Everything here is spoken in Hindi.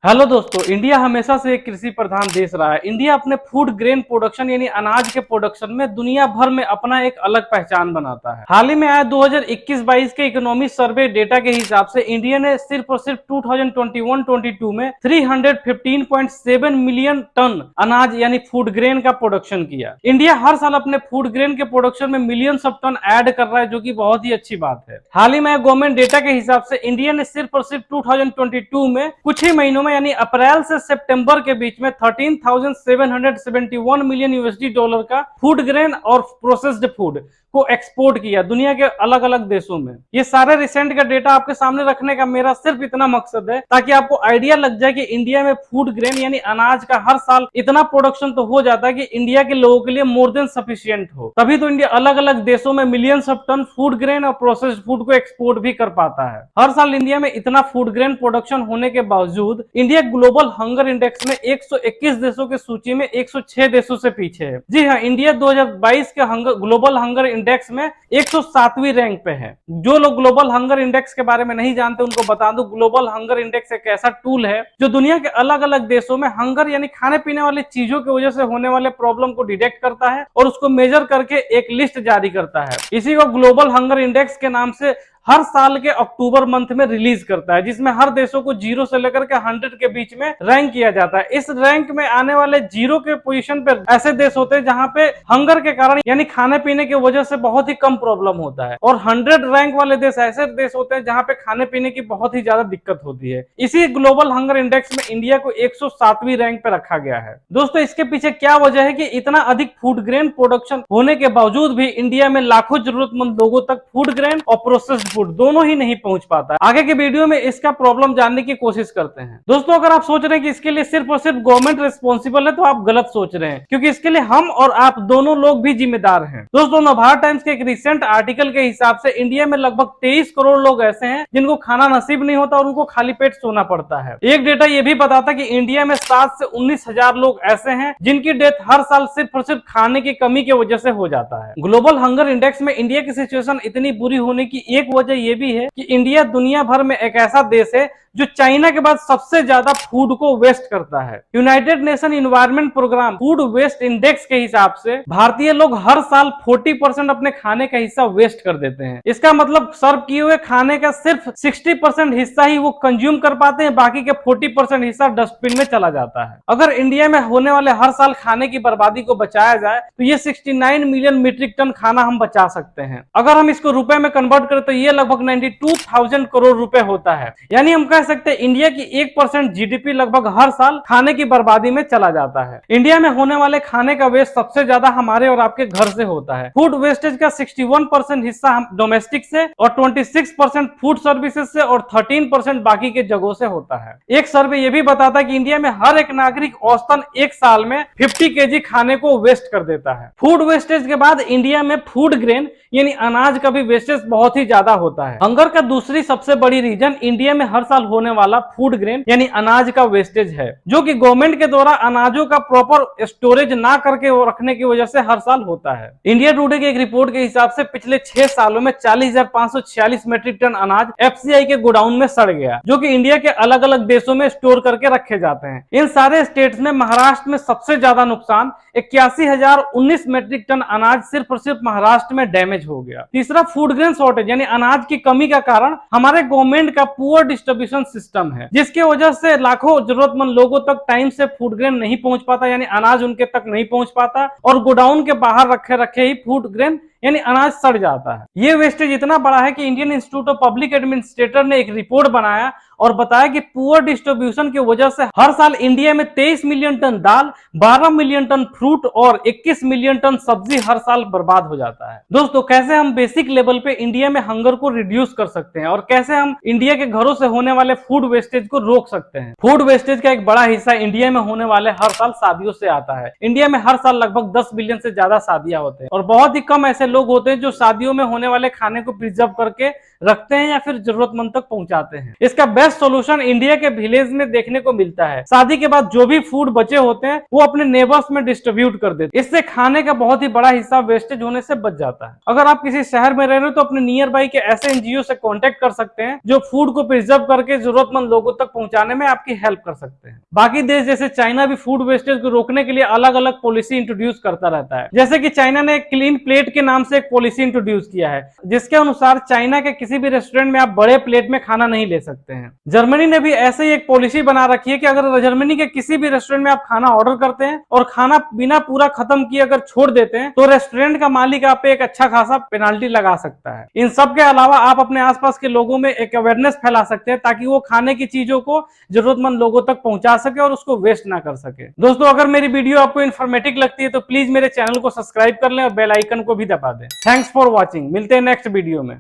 हेलो दोस्तों, इंडिया हमेशा से एक कृषि प्रधान देश रहा है। इंडिया अपने फूड ग्रेन प्रोडक्शन यानी अनाज के प्रोडक्शन में दुनिया भर में अपना एक अलग पहचान बनाता है। हाल ही में आया 2021-22 के इकोनॉमिक सर्वे डेटा के हिसाब से इंडिया ने सिर्फ और सिर्फ 2021-22 में 315.7 मिलियन टन अनाज यानी फूड ग्रेन का प्रोडक्शन किया। इंडिया हर साल अपने फूड ग्रेन के प्रोडक्शन में मिलियंस ऑफ टन ऐड कर रहा है, जो कि बहुत ही अच्छी बात है। हाल ही में गवर्नमेंट डेटा के हिसाब से इंडिया ने सिर्फ और सिर्फ 2022 में कुछ ही महीनों में यानी अप्रैल से सितंबर के बीच में 13,771 मिलियन यूएसडी डॉलर का फूड ग्रेन और प्रोसेस्ड फूड को एक्सपोर्ट किया दुनिया के अलग अलग देशों में। ये सारे रिसेंट का डेटा आपके सामने रखने का मेरा सिर्फ इतना मकसद है ताकि आपको आइडिया लग जाए कि इंडिया में फूड ग्रेन यानी अनाज का हर साल इतना प्रोडक्शन तो हो जाता है कि इंडिया के लोगों के लिए मोर देन सफिशिएंट हो। तभी तो इंडिया अलग अलग देशों में millions of ton food grain और प्रोसेस्ड फूड को एक्सपोर्ट भी कर पाता है। हर साल इंडिया में इतना फूड ग्रेन प्रोडक्शन होने के बावजूद इंडिया ग्लोबल हंगर इंडेक्स में 121 देशों की सूची में 106 देशों से पीछे है। जी हाँ, इंडिया 2022 के ग्लोबल हंगर इंडेक्स में 107वीं रैंक पे है। जो लोग ग्लोबल हंगर इंडेक्स के बारे में नहीं जानते उनको बता दूं, ग्लोबल हंगर इंडेक्स एक ऐसा टूल है जो दुनिया के अलग अलग देशों में हंगर यानी खाने पीने वाली चीजों की वजह से होने वाले प्रॉब्लम को डिटेक्ट करता है और उसको मेजर करके एक लिस्ट जारी करता है। इसी को ग्लोबल हंगर इंडेक्स के नाम से हर साल के अक्टूबर मंथ में रिलीज करता है, जिसमें हर देशों को 0 से लेकर के 100 के बीच में रैंक किया जाता है। इस रैंक में आने वाले 0 के पोजीशन पे ऐसे देश होते हैं जहां पे हंगर के कारण यानी खाने पीने की वजह से बहुत ही कम प्रॉब्लम होता है, और 100 रैंक वाले देश ऐसे देश होते हैं जहां पे खाने पीने की बहुत ही ज्यादा दिक्कत होती है। इसी ग्लोबल हंगर इंडेक्स में इंडिया को 107वीं रैंक पे रखा गया है। दोस्तों, इसके पीछे क्या वजह है कि इतना अधिक फूड ग्रेन प्रोडक्शन होने के बावजूद भी इंडिया में लाखों जरूरतमंद लोगों तक फूड ग्रेन और प्रोसेस्ड फूड दोनों ही नहीं पहुंच पाता है। आगे के वीडियो में इसका प्रॉब्लम जानने की कोशिश करते हैं। दोस्तों, अगर आप सोच रहे हैं कि इसके लिए सिर्फ और सिर्फ गवर्नमेंट रिस्पॉन्सिबल है तो आप गलत सोच रहे हैं, क्योंकि इसके लिए हम और आप दोनों लोग भी जिम्मेदार हैं। दोस्तों, नवभारत टाइम्स के एक रिसेंट आर्टिकल के हिसाब से इंडिया में लगभग 23 करोड़ लोग ऐसे हैं जिनको खाना नसीब नहीं होता और उनको खाली पेट सोना पड़ता है। एक डेटा यह भी बताता कि इंडिया में 7 से 19 हजार लोग ऐसे हैं जिनकी डेथ हर साल सिर्फ और सिर्फ खाने की कमी की वजह से हो जाता है। ग्लोबल हंगर इंडेक्स में इंडिया की सिचुएशन इतनी बुरी होने की एक वजह यह भी है कि इंडिया दुनिया भर में एक ऐसा देश है जो चाइना के बाद सबसे ज्यादा फूड को वेस्ट करता है। United Nation Environment Programme food waste index के हिसाब से भारतीय लोग हर साल 40% अपने खाने का हिस्सा वेस्ट कर देते हैं। इसका मतलब सर्व किए हुए खाने का सिर्फ 60% हिस्सा ही वो कंज्यूम कर पाते हैं, बाकी के 40% हिस्सा डस्टबिन में चला जाता है। अगर इंडिया में होने वाले हर साल खाने की बर्बादी को बचाया जाए तो ये 69 मिलियन मीट्रिक टन खाना हम बचा सकते हैं। अगर हम इसको रुपए में कन्वर्ट करें तो ये लगभग 92,000 करोड़ रुपए होता है। यानी हम कह सकते हैं इंडिया की 1% जीडीपी लगभग हर साल खाने की बर्बादी में चला जाता है। इंडिया में होने वाले खाने का वेस्ट सबसे ज्यादा हमारे और आपके घर से होता है। फूड वेस्टेज का 61% हिस्सा हम डोमेस्टिक से और 26% फूड सर्विसेज से और 13% बाकी के जगहों से होता है। एक सर्वे यह भी बताता है कि इंडिया में हर एक नागरिक औसतन एक साल में 50 केजी खाने को वेस्ट कर देता है। फूड वेस्टेज के बाद इंडिया में फूड ग्रेन यानी अनाज का भी वेस्टेज बहुत ही ज्यादा होता है। हंगर का दूसरी सबसे बड़ी रीजन इंडिया में हर साल होने वाला फूड ग्रेन यानी अनाज का वेस्टेज है, जो कि गवर्नमेंट के द्वारा अनाजों का प्रॉपर स्टोरेज ना करके रखने की वजह से हर साल होता है। इंडिया टुडे की एक रिपोर्ट के हिसाब से पिछले 6 सालों में 40,546 मीट्रिक टन अनाज एफसीआई के गोडाउन में सड़ गया, जो कि इंडिया के अलग अलग देशों में स्टोर करके रखे जाते हैं। इन सारे स्टेट्स में महाराष्ट्र में सबसे ज्यादा नुकसान 81,019 मीट्रिक टन अनाज सिर्फ और सिर्फ महाराष्ट्र में डैमेज हो गया। तीसरा, फूड ग्रेन शॉर्टेज यानी अनाज की कमी का कारण हमारे गवर्नमेंट का पुअर डिस्ट्रीब्यूशन सिस्टम है, जिसकी वजह से लाखों जरूरतमंद लोगों तक टाइम से फूड ग्रेन नहीं पहुंच पाता, यानी अनाज उनके तक नहीं पहुंच पाता और गोडाउन के बाहर रखे रखे ही फूड ग्रेन यानी अनाज सड़ जाता है। ये वेस्टेज इतना बड़ा है कि Indian institute of public administrator ने एक रिपोर्ट बनाया और बताया कि पुअर डिस्ट्रीब्यूशन की वजह से हर साल इंडिया में 23 मिलियन टन दाल, 12 मिलियन टन फ्रूट और 21 मिलियन टन सब्जी हर साल बर्बाद हो जाता है। दोस्तों, कैसे हम बेसिक लेवल पे इंडिया में हंगर को रिड्यूस कर सकते हैं और कैसे हम इंडिया के घरों से होने वाले फूड वेस्टेज को रोक सकते हैं। फूड वेस्टेज का एक बड़ा हिस्सा इंडिया में होने वाले हर साल शादियों से आता है। इंडिया में हर साल लगभग 10 बिलियन से ज्यादा शादियां होते हैं और बहुत ही कम ऐसे लोग होते हैं जो शादियों में होने वाले खाने को प्रिजर्व करके रखते हैं या फिर जरूरतमंद तक पहुंचाते हैं। इसका बेस्ट सोल्यूशन इंडिया के विलेज में देखने को मिलता है। शादी के बाद जो भी फूड बचे होते हैं वो अपने नेबर्स में डिस्ट्रीब्यूट कर देते हैं। इससे खाने का बहुत ही बड़ा हिस्सा वेस्टेज होने से बच जाता है। अगर आप किसी शहर में रह रहे हो तो अपने नियर बाई के ऐसे एनजीओ से कांटेक्ट कर सकते हैं जो फूड को प्रिजर्व करके जरूरतमंद लोगों तक पहुंचाने में आपकी हेल्प कर सकते हैं। बाकी देश जैसे चाइना भी फूड वेस्टेज को रोकने के लिए अलग अलग पॉलिसी इंट्रोड्यूस करता रहता है। जैसे कि चाइना ने क्लीन प्लेट के नाम से एक पॉलिसी इंट्रोड्यूस किया है, जिसके अनुसार चाइना के किसी भी रेस्टोरेंट में आप बड़े प्लेट में खाना नहीं ले सकते हैं। जर्मनी ने भी ऐसे ही एक पॉलिसी बना रखी है कि अगर जर्मनी के किसी भी रेस्टोरेंट में आप खाना ऑर्डर करते हैं और खाना बिना पूरा खत्म किए अगर छोड़ देते हैं तो रेस्टोरेंट का मालिक आप पे एक अच्छा खासा पेनाल्टी लगा सकता है। इन सब के अलावा आप अपने आसपास के लोगों में एक अवेयरनेस फैला सकते हैं ताकि वो खाने की चीजों को जरूरतमंद लोगों तक पहुंचा सके और उसको वेस्ट ना कर सके। दोस्तों, अगर मेरी वीडियो आपको इन्फॉर्मेटिव लगती है तो प्लीज मेरे चैनल को सब्सक्राइब कर लें और बेल आइकन को भी दबा दें। Thanks for watching. मिलते हैं नेक्स्ट वीडियो में।